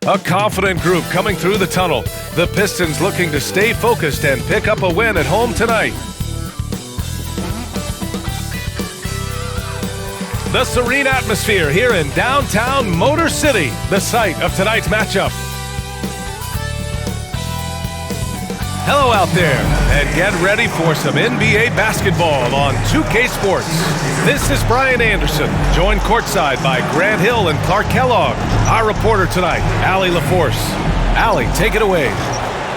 A confident group coming through the tunnel. The Pistons looking to stay focused and pick up a win at home tonight. The serene atmosphere here in downtown Motor City, the site of tonight's matchup. Hello out there, and get ready for some NBA basketball on 2K Sports. This is Brian Anderson, joined courtside by Grant Hill and Clark Kellogg. Our reporter tonight, Allie LaForce. Allie, take it away.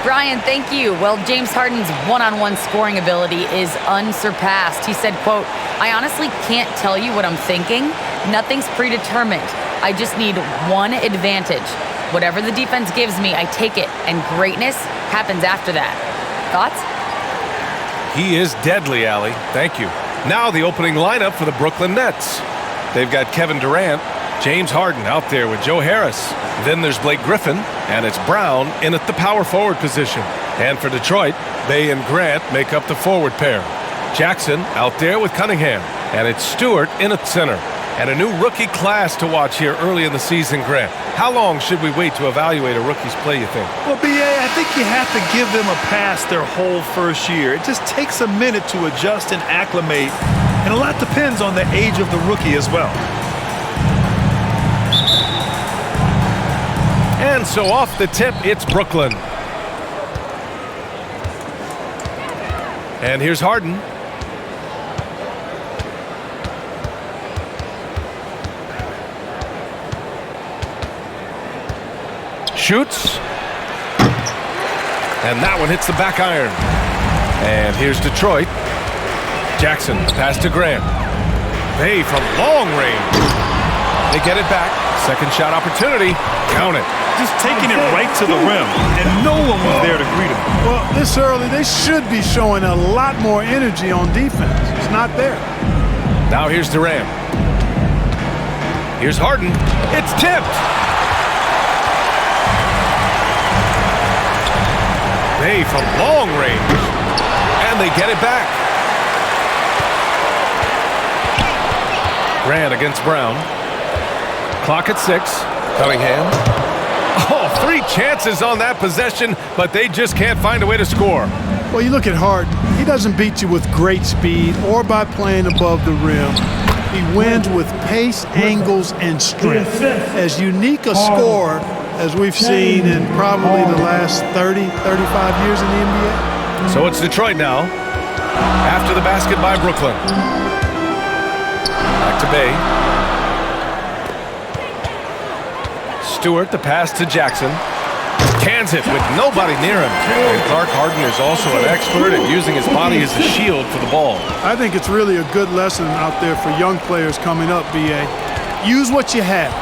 Brian, thank you. Well, James Harden's one-on-one scoring ability is unsurpassed. He said, quote, "I honestly can't tell you what I'm thinking. Nothing's predetermined. I just need one advantage. Whatever the defense gives me, I take it, and greatness happens after that." Thoughts? He is deadly, Allie. Thank you. Now the opening lineup for the Brooklyn Nets. They've got Kevin Durant, James Harden out there with Joe Harris. Then there's Blake Griffin, and it's Brown in at the power forward position. And for Detroit, Bey and Grant make up the forward pair. Jackson out there with Cunningham, and it's Stewart in at center. And a new rookie class to watch here early in the season, Grant. How long should we wait to evaluate a rookie's play, you think? Well, B.A., I think you have to give them a pass their whole first year. It just takes a minute to adjust and acclimate, and a lot depends on the age of the rookie as well. And so off the tip, it's Brooklyn. And here's Harden. Shoots. And that one hits the back iron. And here's Detroit. Jackson, pass to Grant. Bey from long range. They get it back. Second shot opportunity. Count it. Just taking it right to the rim, and no one was there to greet him. Well, this early, they should be showing a lot more energy on defense. It's not there. Now here's Durant. Here's Harden. It's tipped. Bey from long range. And they get it back. Grant against Brown. Clock at 6. Cunningham. Oh, 3 chances on that possession, but they just can't find a way to score. Well, you look at Harden. He doesn't beat you with great speed or by playing above the rim. He wins with pace, angles, and strength. As unique a scorer as we've seen in probably the last 30, 35 years in the NBA. So it's Detroit now. After the basket by Brooklyn. Back to Bey. Stewart, the pass to Jackson. Cans it with nobody near him. And Clark Harden is also an expert at using his body as a shield for the ball. I think it's really a good lesson out there for young players coming up, B.A. Use what you have.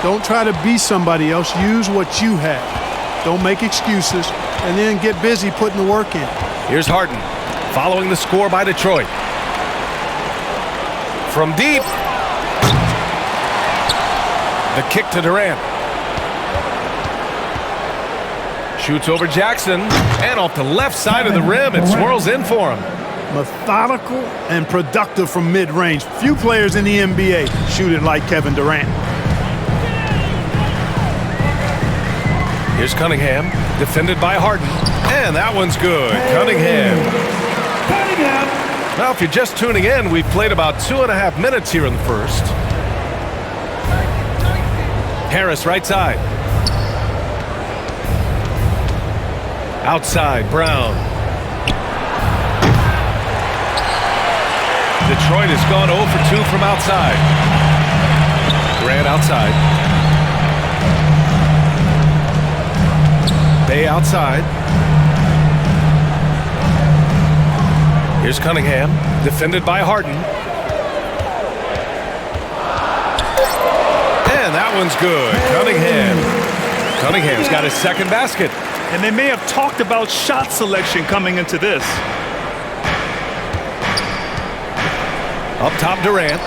Don't try to be somebody else. Use what you have. Don't make excuses, and then get busy putting the work in. Here's Harden, following the score by Detroit. From deep. The kick to Durant. Shoots over Jackson, and off the left side of the rim, it swirls in for him. Methodical and productive from mid-range. Few players in the NBA shoot it like Kevin Durant. Here's Cunningham, defended by Harden, and that one's good. Cunningham. Now, if you're just tuning in, we've played about 2.5 minutes here in the first. Harris, right side. Outside, Brown. Detroit has gone 0 for 2 from outside. Grant outside. Bey outside. Here's Cunningham, defended by Harden. And that one's good. Cunningham's got his second basket. And they may have talked about shot selection coming into this. Up top, Durant.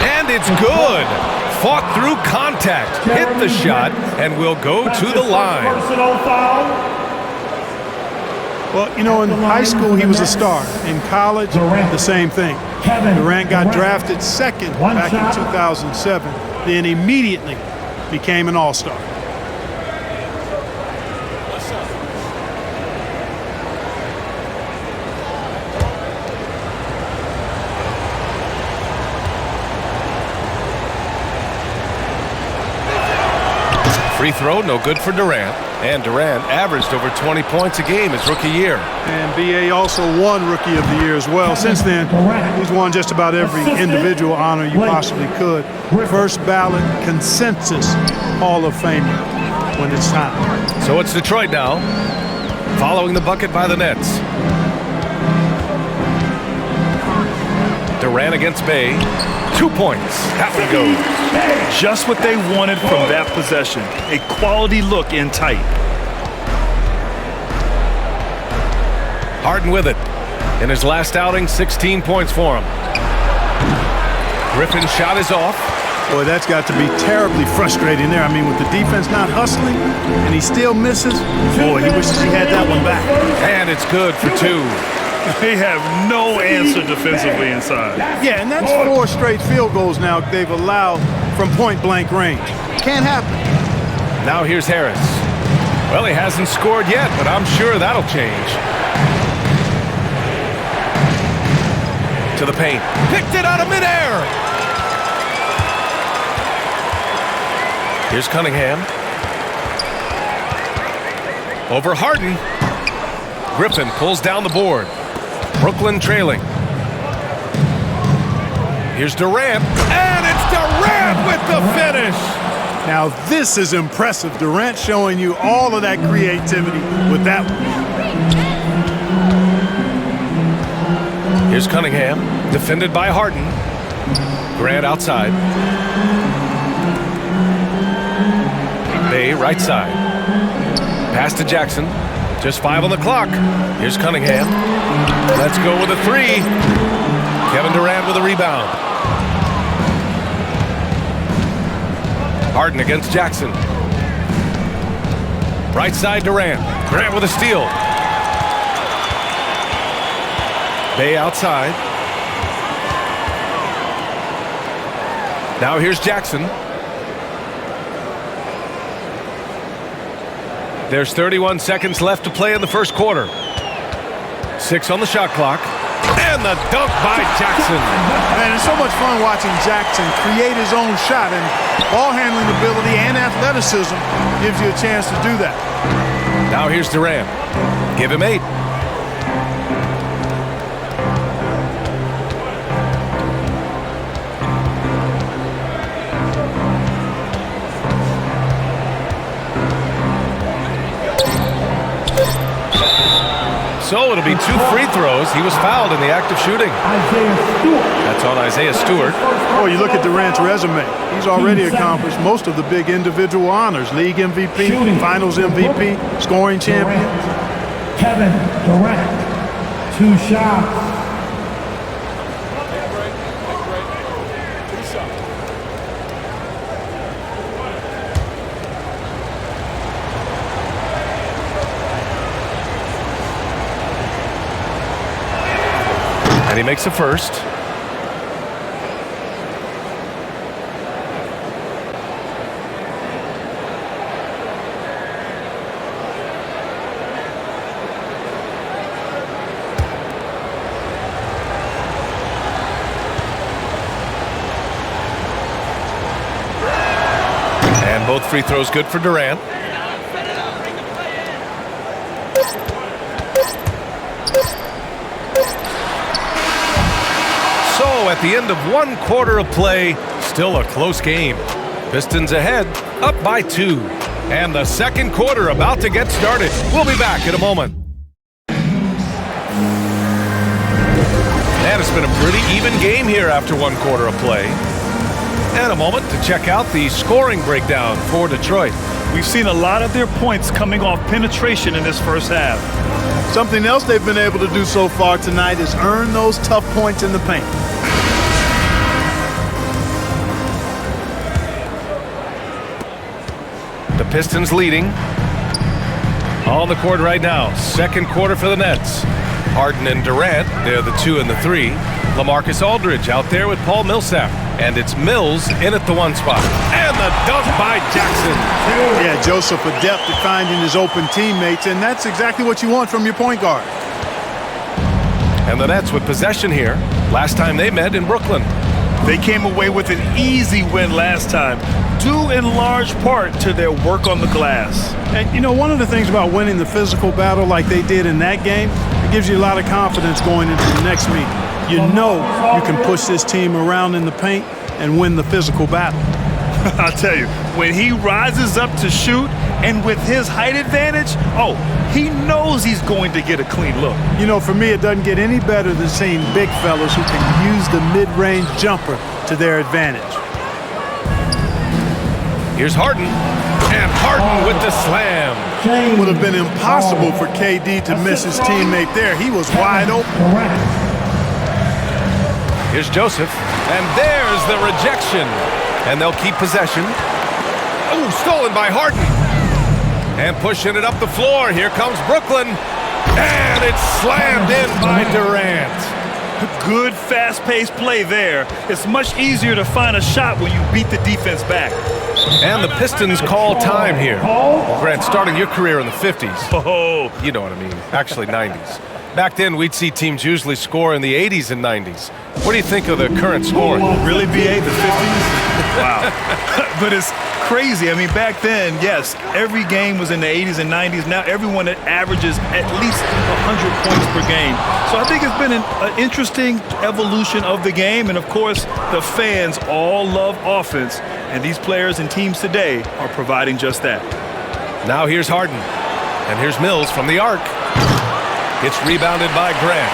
And it's good. Fought through contact, hit the shot, and will go to the line. Well, you know, in high school, he was a star. In college, the same thing. Durant got drafted second back in 2007. then immediately became an all-star. Free throw, no good for Durant. And Durant averaged over 20 points a game his rookie year. And B.A. also won Rookie of the Year as well. Since then, he's won just about every individual honor you possibly could. First ballot consensus Hall of Famer when it's time. So it's Detroit now, following the bucket by the Nets. Durant against Bay. 2 points. That one goes. Just what they wanted from that possession. A quality look in tight. Harden with it. In his last outing, 16 points for him. Griffin's shot is off. Boy, that's got to be terribly frustrating there. I mean, with the defense not hustling and he still misses, boy, he wishes he had that one back. And it's good for 2. They have no answer defensively inside. Yeah, and that's 4 straight field goals now they've allowed from point-blank range. Can't happen. Now here's Harris. Well, he hasn't scored yet, but I'm sure that'll change. To the paint. Picked it out of midair. Here's Cunningham. Over Harden. Griffin pulls down the board. Brooklyn trailing. Here's Durant, and it's Durant with the finish. Now this is impressive. Durant showing you all of that creativity with that one. Here's Cunningham, defended by Harden. Durant outside. Bay right side. Pass to Jackson. Just 5 on the clock. Here's Cunningham. Let's go with a 3. Kevin Durant with a rebound. Harden against Jackson. Right side Durant. Durant with a steal. Bay outside. Now here's Jackson. There's 31 seconds left to play in the first quarter. 6 on the shot clock. And the dunk by Jackson. Man, it's so much fun watching Jackson create his own shot, and ball handling ability and athleticism gives you a chance to do that. Now here's Durant. Give him 8. So it'll be 2 free throws. He was fouled in the act of shooting. That's on Isaiah Stewart. Oh, you look at Durant's resume. He's already accomplished most of the big individual honors. League MVP, Finals MVP, scoring champion. Kevin Durant, 2 shots. And he makes a first. And both free throws good for Durant. At the end of 1 quarter of play, still a close game. Pistons ahead, up by 2. And the second quarter about to get started. We'll be back in a moment. And it's been a pretty even game here after 1 quarter of play. And a moment to check out the scoring breakdown for Detroit. We've seen a lot of their points coming off penetration in this first half. Something else they've been able to do so far tonight is earn those tough points in the paint. The Pistons leading. On the court right now. Second quarter for the Nets. Harden and Durant, they're the 2 and the 3. LaMarcus Aldridge out there with Paul Millsap. And it's Mills in at the 1 spot. And the dunk by Jackson. Yeah, Joseph adept at finding his open teammates, and that's exactly what you want from your point guard. And the Nets with possession here. Last time they met in Brooklyn. They came away with an easy win last time, due in large part to their work on the glass. And, you know, one of the things about winning the physical battle like they did in that game, it gives you a lot of confidence going into the next meet. You know you can push this team around in the paint and win the physical battle. I'll tell you, when he rises up to shoot and with his height advantage, he knows he's going to get a clean look. You know, for me, it doesn't get any better than seeing big fellas who can use the mid-range jumper to their advantage. Here's Harden. And Harden with the slam. It would have been impossible for KD to miss his teammate there. He was wide open. Here's Joseph. And there's the rejection. And they'll keep possession. Oh, stolen by Harden. And pushing it up the floor. Here comes Brooklyn. And it's slammed in by Durant. Good fast-paced play there. It's much easier to find a shot when you beat the defense back. And the Pistons call time here. Well, Grant, starting your career in the 50s. Oh, You know what I mean. Actually, 90s. Back then, we'd see teams usually score in the 80s and 90s. What do you think of the current scoring? really, BA, the 50s? Wow. But it's crazy. I mean, back then, yes, every game was in the 80s and 90s. Now everyone averages at least 100 points per game. So I think it's been an interesting evolution of the game. And, of course, the fans all love offense. And these players and teams today are providing just that. Now here's Harden. And here's Mills from the arc. It's rebounded by Grant.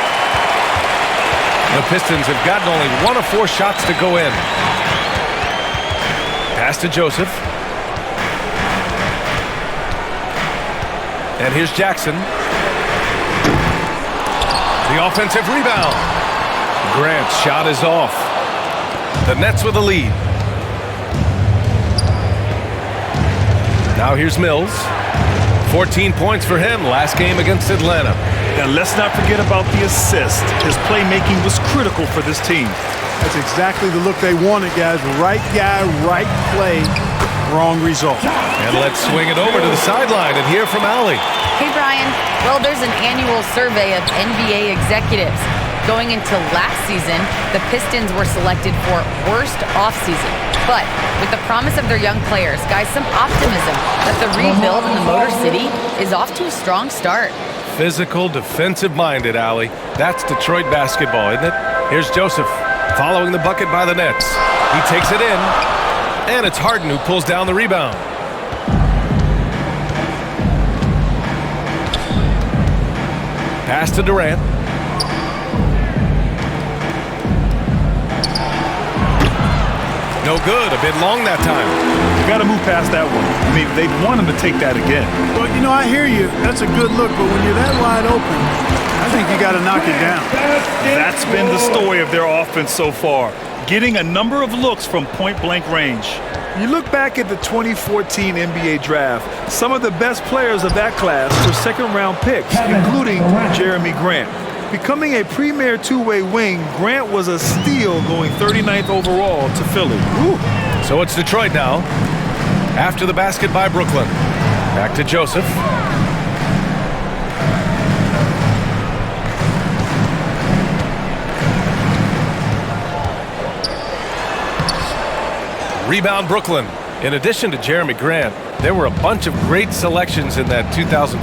The Pistons have gotten only 1 of 4 shots to go in. Pass to Joseph. And here's Jackson. The offensive rebound. Grant's shot is off. The Nets with a lead. Now here's Mills. 14 points for him last game against Atlanta. And let's not forget about the assist. His playmaking was critical for this team. That's exactly the look they wanted, guys. Right guy, right play, wrong result. And let's swing it over to the sideline and hear from Allie. Hey, Brian. Well, there's an annual survey of NBA executives. Going into last season, the Pistons were selected for worst offseason. But with the promise of their young players, guys, some optimism that the rebuild in the Motor City is off to a strong start. Physical, defensive-minded, Allie. That's Detroit basketball, isn't it? Here's Joseph following the bucket by the Nets. He takes it in, and it's Harden who pulls down the rebound. Pass to Durant. No good. A bit long that time. You got to move past that one. I mean, they want him to take that again. Well, you know, I hear you. That's a good look, but when you're that wide open, I think you got to knock it down. That's been the story of their offense so far, getting a number of looks from point-blank range. You look back at the 2014 NBA draft, some of the best players of that class were second-round picks, including Jeremy Grant. Becoming a premier two-way wing, Grant was a steal going 39th overall to Philly. Woo. So it's Detroit now. After the basket by Brooklyn. Back to Joseph. Rebound Brooklyn. In addition to Jeremy Grant, there were a bunch of great selections in that 2014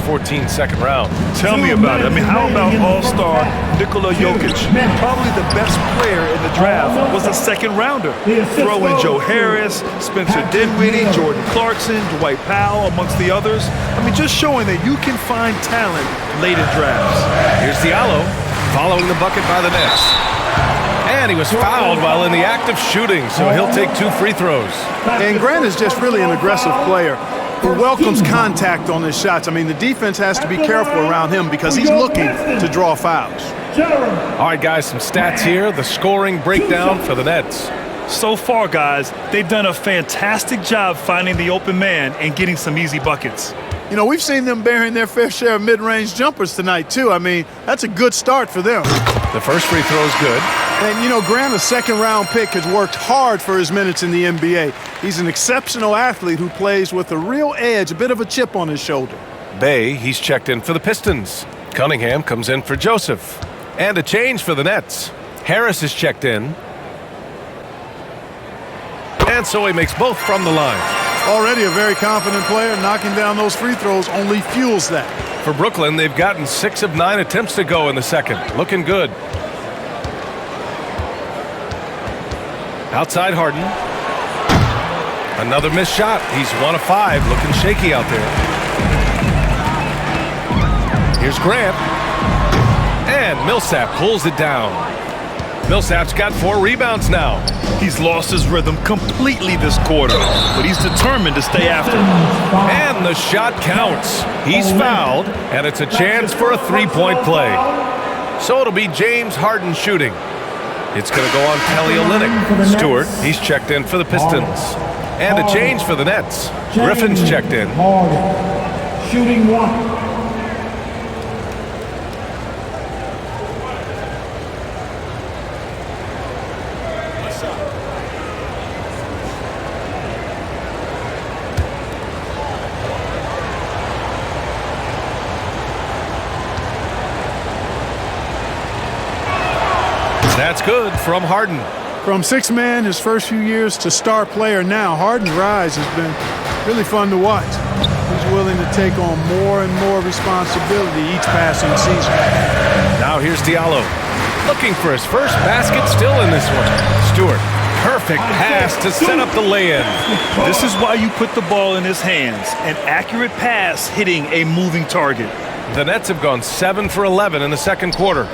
second round. Tell me about it. I mean, how about All-Star Nikola Jokic? Probably the best player in the draft was a second-rounder. Throw in Joe Harris, Spencer Dinwiddie, Jordan Clarkson, Dwight Powell, amongst the others. I mean, just showing that you can find talent late in drafts. Here's Diallo following the bucket by the Nets. And he was fouled while in the act of shooting, so he'll take 2 free throws. And Grant is just really an aggressive player who welcomes contact on his shots. I mean, the defense has to be careful around him because he's looking to draw fouls. All right, guys, some stats here. The scoring breakdown for the Nets. So far, guys, they've done a fantastic job finding the open man and getting some easy buckets. You know, we've seen them bearing their fair share of mid-range jumpers tonight, too. I mean, that's a good start for them. The first free throw is good. And, you know, Grant, a second-round pick, has worked hard for his minutes in the NBA. He's an exceptional athlete who plays with a real edge, a bit of a chip on his shoulder. Bay, he's checked in for the Pistons. Cunningham comes in for Joseph. And a change for the Nets. Harris is checked in. And so he makes both from the line. Already a very confident player. Knocking down those free throws only fuels that. For Brooklyn, they've gotten 6 of 9 attempts to go in the second. Looking good. Outside Harden. Another missed shot. He's 1 of 5. Looking shaky out there. Here's Grant. And Millsap pulls it down. Millsap's got 4 rebounds now. He's lost his rhythm completely this quarter, but he's determined to stay after him. And the shot counts. He's fouled, and it's a chance for a three-point play. So it'll be James Harden shooting. It's going to go on Kelly Olynyk. Stewart, he's checked in for the Pistons. And a change for the Nets. Griffin's checked in. Shooting 1. That's good from Harden. From six-man his first few years to star player now, Harden's rise has been really fun to watch. He's willing to take on more and more responsibility each passing season. Now here's Diallo. Looking for his first basket still in this one. Stewart, perfect pass to set up the lay-in. This is why you put the ball in his hands. An accurate pass hitting a moving target. The Nets have gone 7 for 11 in the second quarter.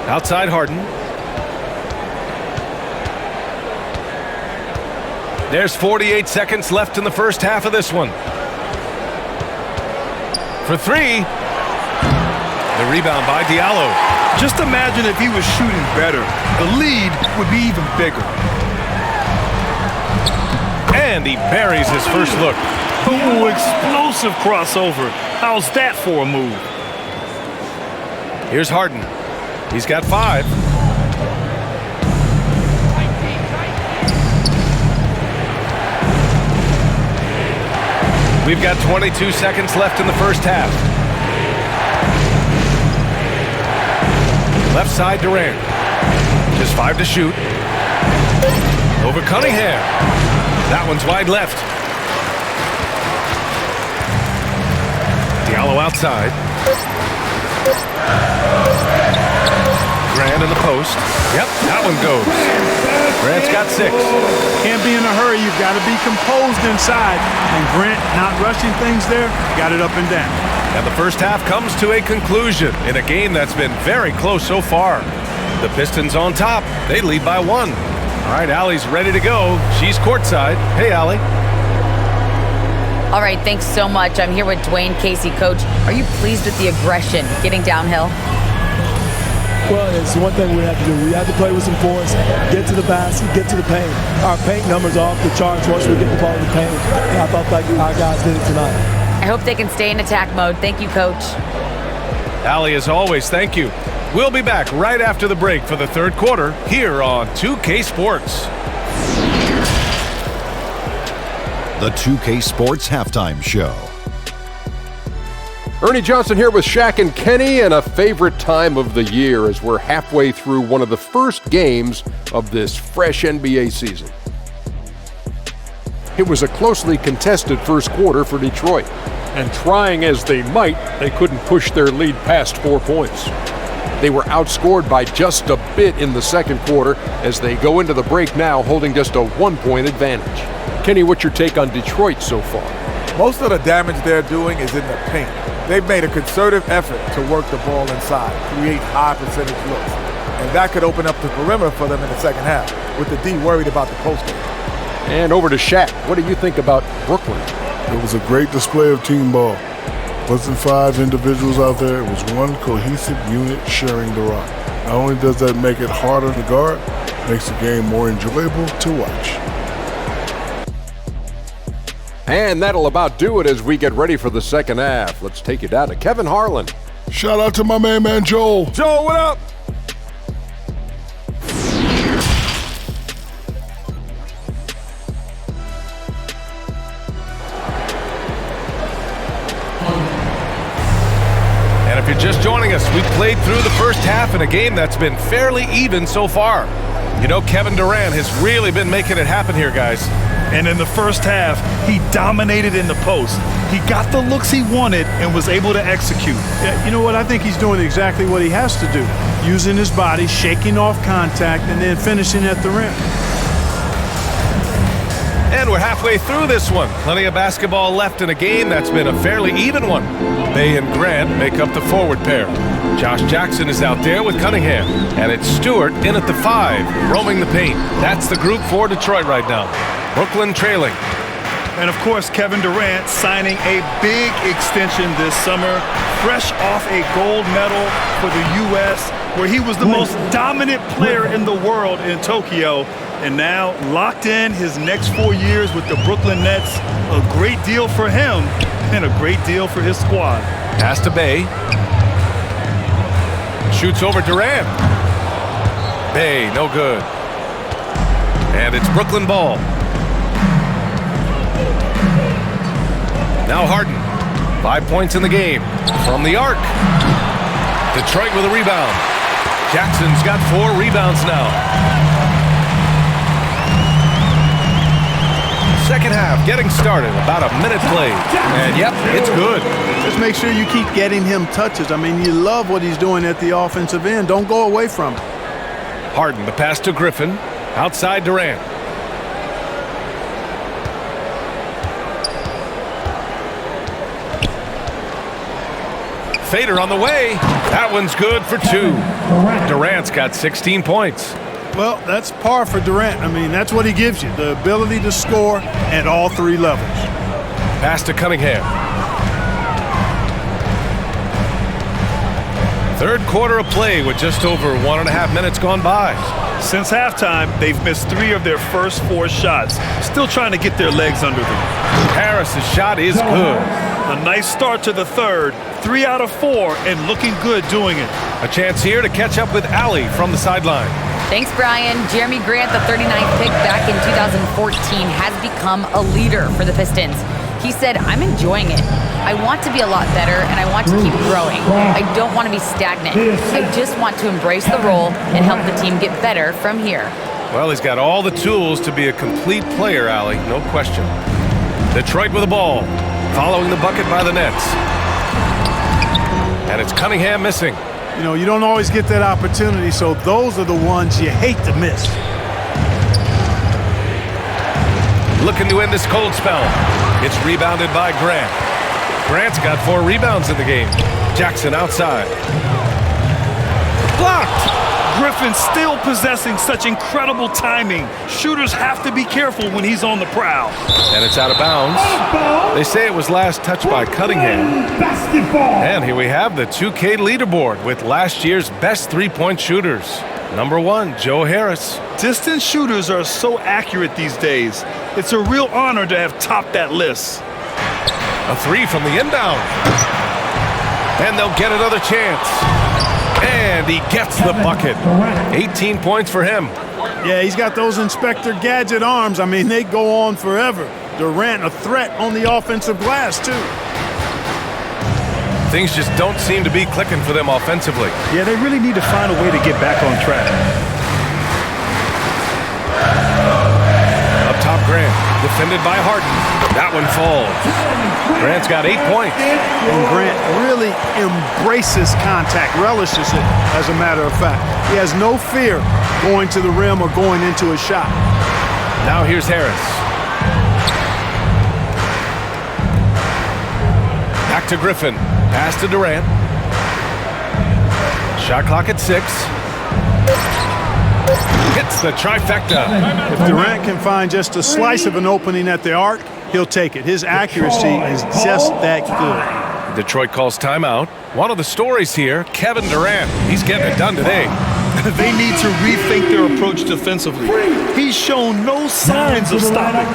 Outside Harden. There's 48 seconds left in the first half of this one. For 3. The rebound by Diallo. Just imagine if he was shooting better. The lead would be even bigger. And he buries his first look. Ooh, explosive crossover. How's that for a move? Here's Harden. He's got 5. We've got 22 seconds left in the first half. Left side Durant. Just 5 to shoot. Over Cunningham. That one's wide left. Diallo outside. Grant in the post. Yep, that one goes. Grant's got 6. Can't be in a hurry. You've got to be composed inside. And Grant not rushing things there, got it up and down. And the first half comes to a conclusion in a game that's been very close so far. The Pistons on top. They lead by 1. All right, Allie's ready to go. She's courtside. Hey, Allie. All right, thanks so much. I'm here with Dwayne Casey. Coach, are you pleased with the aggression getting downhill? Well, it's one thing we have to do. We have to play with some force, get to the basket, get to the paint. Our paint numbers are off the charts once we get the ball in the paint. And I felt like our guys did it tonight. I hope they can stay in attack mode. Thank you, Coach. Allie, as always, thank you. We'll be back right after the break for the third quarter here on 2K Sports. The 2K Sports Halftime Show. Ernie Johnson here with Shaq and Kenny, and a favorite time of the year as we're halfway through one of the first games of this fresh NBA season. It was a closely contested first quarter for Detroit. And trying as they might, they couldn't push their lead past 4 points. They were outscored by just a bit in the second quarter as they go into the break now holding just a 1-point advantage. Kenny, what's your take on Detroit so far? Most of the damage they're doing is in the paint. They've made a concerted effort to work the ball inside, create high percentage looks. And that could open up the perimeter for them in the second half, with the D worried about the post game. And over to Shaq. What do you think about Brooklyn? It was a great display of team ball. It wasn't 5 individuals out there. It was one cohesive unit sharing the rock. Not only does that make it harder to guard, it makes the game more enjoyable to watch. And that'll about do it as we get ready for the second half. Let's take you down to Kevin Harlan. Shout out to my main man, Joel. Joel, what up? And if you're just joining us, we've played through the first half in a game that's been fairly even so far. You know, Kevin Durant has really been making it happen here, guys. And in the first half, he dominated in the post. He got the looks he wanted and was able to execute. Yeah, you know what? I think he's doing exactly what he has to do. Using his body, shaking off contact, and then finishing at the rim. And we're halfway through this one. Plenty of basketball left in a game that's been a fairly even one. Bay and Grant make up the forward pair. Josh Jackson is out there with Cunningham. And it's Stewart in at the 5, roaming the paint. That's the group for Detroit right now. Brooklyn trailing. And of course, Kevin Durant signing a big extension this summer, fresh off a gold medal for the U.S., where he was the most dominant player in the world in Tokyo. And now locked in his next 4 years with the Brooklyn Nets. A great deal for him and a great deal for his squad. Pass to Bay. Shoots over Durant. Bay, no good. And it's Brooklyn ball. Now Harden. 5 points in the game. From the arc. Detroit with a rebound. Jackson's got 4 rebounds now. Second half getting started. About a minute played. And yep, it's good. Just make sure you keep getting him touches. I mean, you love what he's doing at the offensive end. Don't go away from it. Harden, the pass to Griffin. Outside Durant. Fader on the way. That one's good for 2. Durant's got 16 points. Well, that's par for Durant. I mean, that's what he gives you, the ability to score at all 3 levels. Pass to Cunningham. Third quarter of play with just over 1.5 minutes gone by. Since halftime, they've missed 3 of their first 4 shots. Still trying to get their legs under them. Harris's shot is good. A nice start to the third. 3 out of 4 and looking good doing it. A chance here to catch up with Allie from the sideline. Thanks, Brian. Jeremy Grant, the 39th pick back in 2014, has become a leader for the Pistons. He said, "I'm enjoying it. I want to be a lot better, and I want to keep growing. I don't want to be stagnant. I just want to embrace the role and help the team get better from here." Well, he's got all the tools to be a complete player, Allie, no question. Detroit with the ball, following the bucket by the Nets. And it's Cunningham missing. You know, you don't always get that opportunity, so those are the ones you hate to miss. Looking to end this cold spell. It's rebounded by Grant. Grant's got 4 rebounds in the game. Jackson outside. Blocked! Griffin still possessing such incredible timing. Shooters have to be careful when he's on the prowl. And it's out of bounds. They say it was last touched by Cunningham. And here we have the 2K leaderboard with last year's best 3-point shooters. Number 1, Joe Harris. Distance shooters are so accurate these days. It's a real honor to have topped that list. A 3 from the inbound. And they'll get another chance. And he gets the bucket. 18 points for him. Yeah, he's got those Inspector Gadget arms. I mean, they go on forever. Durant a threat on the offensive glass, too. Things just don't seem to be clicking for them offensively. Yeah, they really need to find a way to get back on track. Up top, Grant. Defended by Harden. That one falls. Grant's got 8 points. And Grant really embraces contact, relishes it, as a matter of fact. He has no fear going to the rim or going into a shot. Now here's Harris. Back to Griffin. Pass to Durant. Shot clock at 6. Hits the trifecta. If Durant can find just a slice of an opening at the arc, he'll take it. His accuracy is just that good. Detroit calls timeout. One of the stories here, Kevin Durant. He's getting it done today. They need to rethink their approach defensively. He's shown no signs of stopping.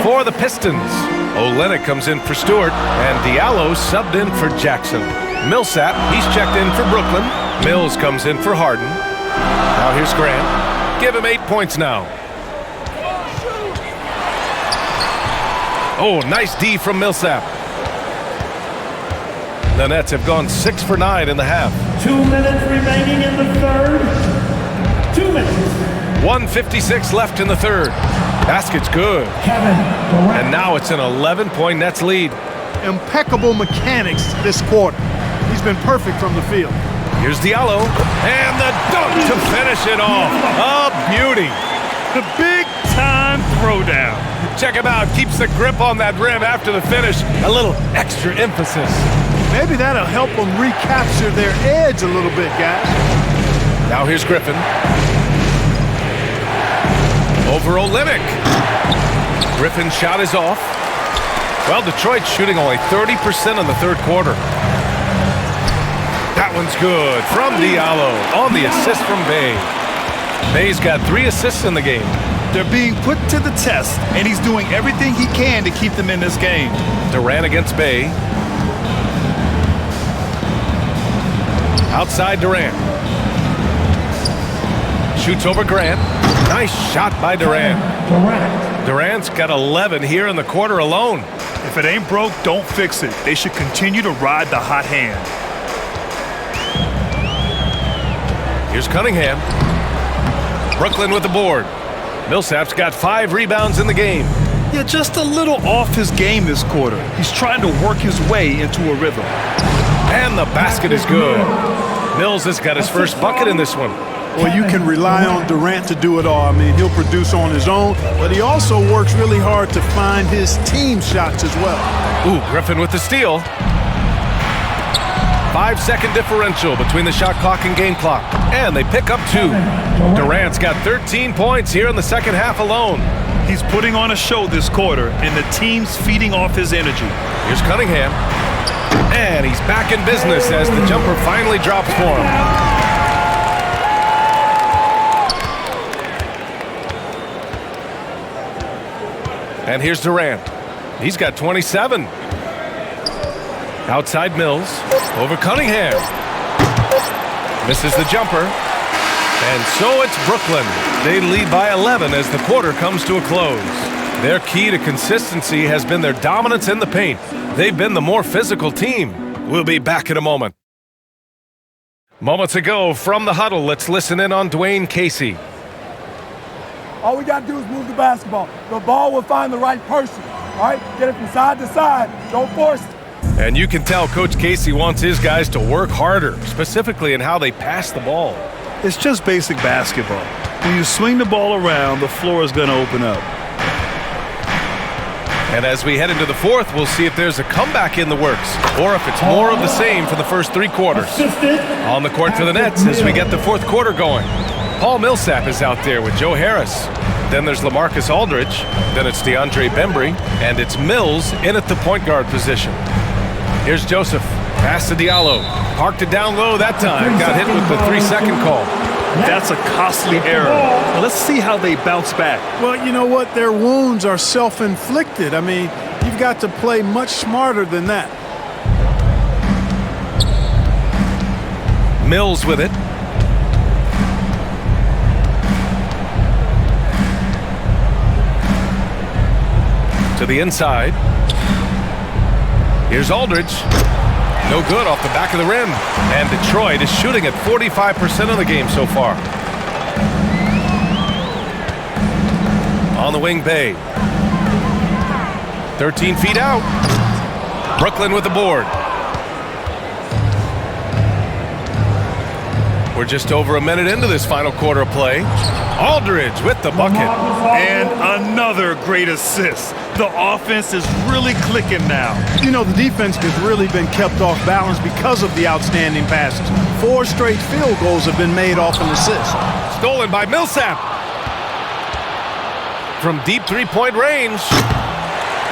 For the Pistons, Olynyk comes in for Stewart, and Diallo subbed in for Jackson. Millsap, he's checked in for Brooklyn. Mills comes in for Harden. Now here's Grant. Give him 8 points now. Oh, nice D from Millsap. The Nets have gone 6 for 9 in the half. 2 minutes remaining in the third. 2 minutes. 1:56 left in the third. Basket's good. And now it's an 11-point Nets lead. Impeccable mechanics this quarter. He's been perfect from the field. Here's Diallo. And the dunk to finish it off. A beauty. The big-time throwdown. Check him out. Keeps the grip on that rim after the finish. A little extra emphasis. Maybe that'll help them recapture their edge a little bit, guys. Now here's Griffin. Over Olynyk. Griffin's shot is off. Well, Detroit's shooting only 30% in the third quarter. That one's good from Diallo on the assist from Bay. Bay's got 3 assists in the game. They're being put to the test, and he's doing everything he can to keep them in this game. Durant against Bay. Outside Durant. Shoots over Grant. Nice shot by Durant. Durant's got 11 here in the quarter alone. If it ain't broke, don't fix it. They should continue to ride the hot hand. Here's Cunningham. Brooklyn with the board. Millsap's got 5 rebounds in the game. Yeah, just a little off his game this quarter. He's trying to work his way into a rhythm. And the basket is good. Mills has got his first bucket in this one. Well, you can rely on Durant to do it all. I mean, he'll produce on his own, but he also works really hard to find his team shots as well. Ooh, Griffin with the steal. 5-second differential between the shot clock and game clock. And they pick up 2. Durant's got 13 points here in the second half alone. He's putting on a show this quarter, and the team's feeding off his energy. Here's Cunningham. And he's back in business as the jumper finally drops for him. And here's Durant. He's got 27. Outside Mills. Over Cunningham. Misses the jumper. And so it's Brooklyn. They lead by 11 as the quarter comes to a close. Their key to consistency has been their dominance in the paint. They've been the more physical team. We'll be back in a moment. Moments ago from the huddle, let's listen in on Dwayne Casey. All we got to do is move the basketball. The ball will find the right person. All right? Get it from side to side. Don't force it. And you can tell Coach Casey wants his guys to work harder, specifically in how they pass the ball. It's just basic basketball. When you swing the ball around, the floor is going to open up. And as we head into the fourth, we'll see if there's a comeback in the works or if it's more of the same for the first 3 quarters. On the court for the Nets as we get the fourth quarter going. Paul Millsap is out there with Joe Harris. Then there's LaMarcus Aldridge. Then it's DeAndre Bembry. And it's Mills in at the point guard position. Here's Joseph. Pass to Diallo. Parked it down low that time. Got hit with the 3-second call. That's a costly error. Now let's see how they bounce back. Well, you know what? Their wounds are self-inflicted. I mean, you've got to play much smarter than that. Mills with it. To the inside. Here's Aldridge. No good off the back of the rim. And Detroit is shooting at 45% of the game so far. On the wing, Bay. 13 feet out. Brooklyn with the board. We're just over a minute into this final quarter of play. Aldridge with the bucket. And another great assist. The offense is really clicking now. You know, the defense has really been kept off balance because of the outstanding passes. 4 straight field goals have been made off an assist. Stolen by Millsap. From deep 3-point range.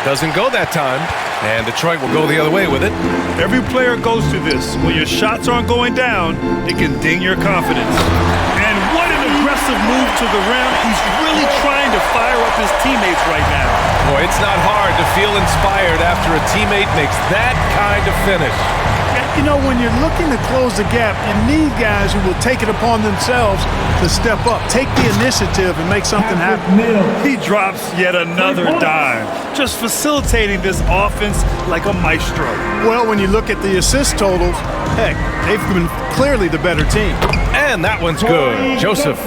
Doesn't go that time. And Detroit will go the other way with it. Every player goes through this. When your shots aren't going down, it can ding your confidence. And what an aggressive move to the rim. He's really trying to fire up his teammates right now. Boy, it's not hard to feel inspired after a teammate makes that kind of finish. You know, when you're looking to close the gap, you need guys who will take it upon themselves to step up, take the initiative, and make something happen. He drops yet another dime, just facilitating this offense like a maestro. Well, when you look at the assist totals, heck, they've been clearly the better team. And that one's good. Joseph.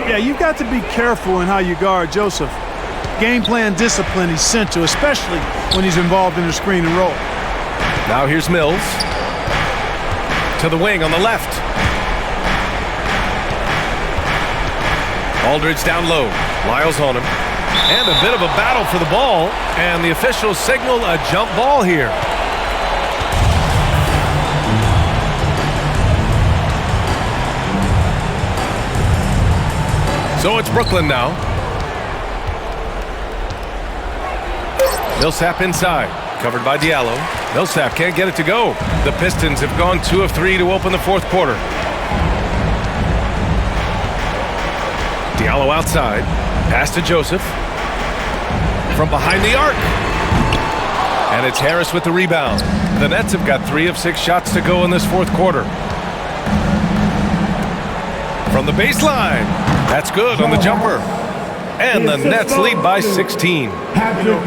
Yeah, you've got to be careful in how you guard Joseph. Game plan discipline essential, especially when he's involved in the screen and roll. Now here's Mills. To the wing on the left. Aldridge down low. Lyles on him. And a bit of a battle for the ball. And the officials signal a jump ball here. So it's Brooklyn now. Millsap inside. Covered by Diallo. Millsap can't get it to go. The Pistons have gone 2 of 3 to open the fourth quarter. Diallo outside. Pass to Joseph. From behind the arc. And it's Harris with the rebound. The Nets have got 3 of 6 shots to go in this fourth quarter. From the baseline. That's good on the jumper. And the Nets lead by 16.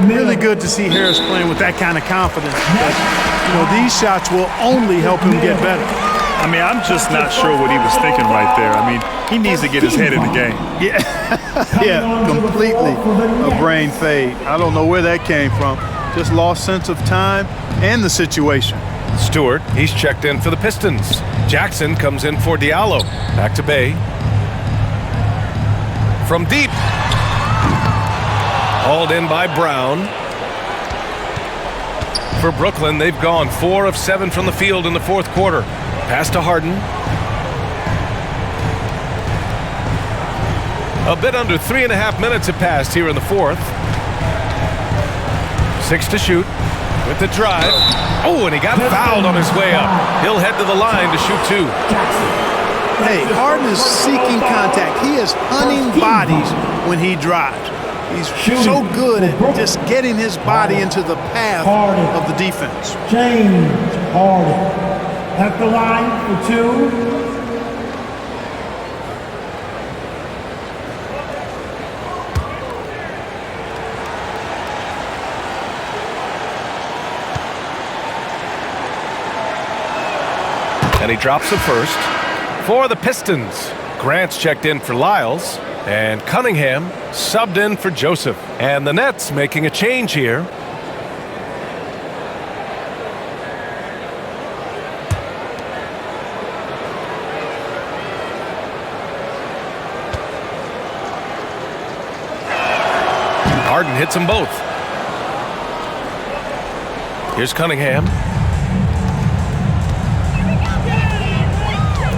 Really good to see Harris playing with that kind of confidence. But, you know, these shots will only help him get better. I mean, I'm just not sure what he was thinking right there. I mean, he needs to get his head in the game. Yeah, yeah, completely a brain fade. I don't know where that came from. Just lost sense of time and the situation. Stewart, he's checked in for the Pistons. Jackson comes in for Diallo. Back to Bay. From deep. Hauled in by Brown. For Brooklyn, they've gone 4 of 7 from the field in the fourth quarter. Pass to Harden. A bit under 3.5 minutes have passed here in the fourth. 6 to shoot with the drive. Oh, and he got fouled on his way up. He'll head to the line to shoot 2. Hey, Harden is seeking contact. He is hunting bodies when he drives. He's so good at just getting his body into the path of the defense. James Harden at the line for 2. And he drops the first. For the Pistons, Grant's checked in for Lyles. And Cunningham subbed in for Joseph. And the Nets making a change here. Harden hits them both. Here's Cunningham.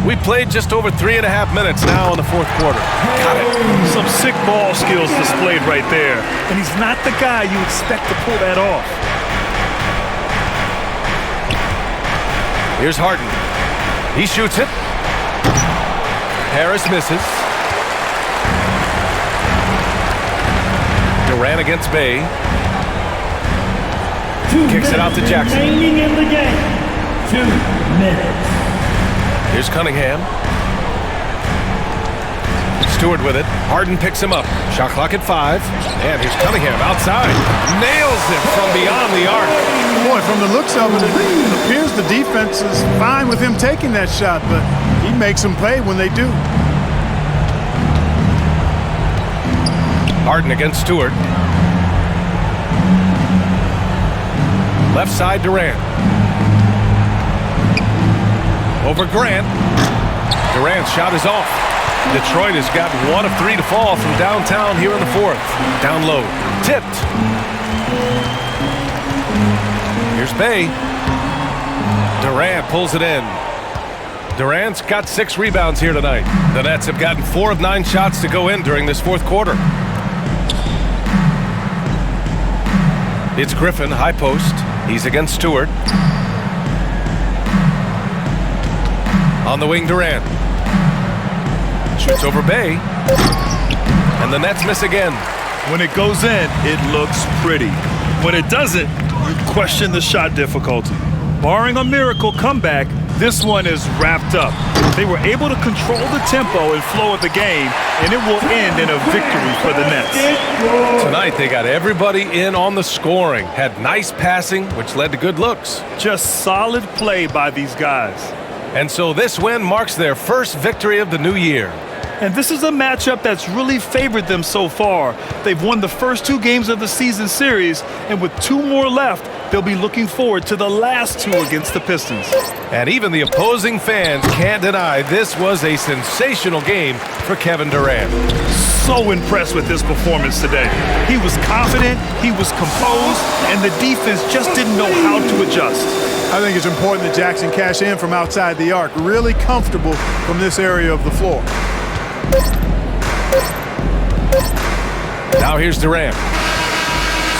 We played just over 3.5 minutes now in the fourth quarter. Got it. Some sick ball skills displayed right there. And he's not the guy you expect to pull that off. Here's Harden. He shoots it. Harris misses. Durant against Bay. Kicks it out to Jackson. Remaining in the game. 2 minutes. Here's Cunningham. Stewart with it. Harden picks him up. Shot clock at 5. And here's Cunningham outside. Nails it from beyond the arc. Boy, from the looks of it, it appears the defense is fine with him taking that shot, but he makes them pay when they do. Harden against Stewart. Left side Durant. Over Grant. Durant's shot is off. Detroit has got 1 of 3 to fall from downtown here in the fourth. Down low. Tipped. Here's Bay. Durant pulls it in. Durant's got 6 rebounds here tonight. The Nets have gotten 4 of 9 shots to go in during this fourth quarter. It's Griffin, high post. He's against Stewart. On the wing, Durant. Shoots over Bay. And the Nets miss again. When it goes in, it looks pretty. When it doesn't, you question the shot difficulty. Barring a miracle comeback, this one is wrapped up. They were able to control the tempo and flow of the game, and it will end in a victory for the Nets. Tonight, they got everybody in on the scoring, had nice passing, which led to good looks. Just solid play by these guys. And so this win marks their first victory of the new year. And this is a matchup that's really favored them so far. They've won the first 2 games of the season series, and with 2 more left, they'll be looking forward to the last 2 against the Pistons. And even the opposing fans can't deny this was a sensational game for Kevin Durant. So impressed with his performance today. He was confident, he was composed, and the defense just didn't know how to adjust. I think it's important that Jackson cash in from outside the arc. Really comfortable from this area of the floor. Now here's Durant.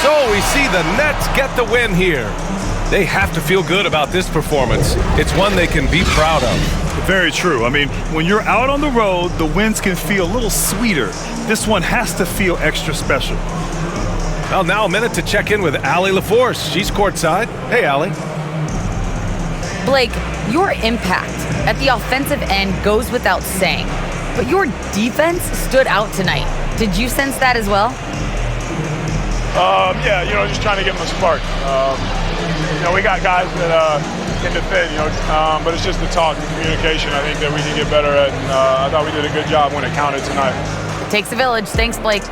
So we see the Nets get the win here. They have to feel good about this performance. It's one they can be proud of. Very true. I mean, when you're out on the road, the wins can feel a little sweeter. This one has to feel extra special. Well, now a minute to check in with Allie LaForce. She's courtside. Hey, Allie. Blake, your impact at the offensive end goes without saying, but your defense stood out tonight. Did you sense that as well? Yeah, just trying to give them a spark. We got guys that can defend, but it's just the talk, the communication, I think that we can get better at. And I thought we did a good job when it counted tonight. It takes a village. Thanks, Blake.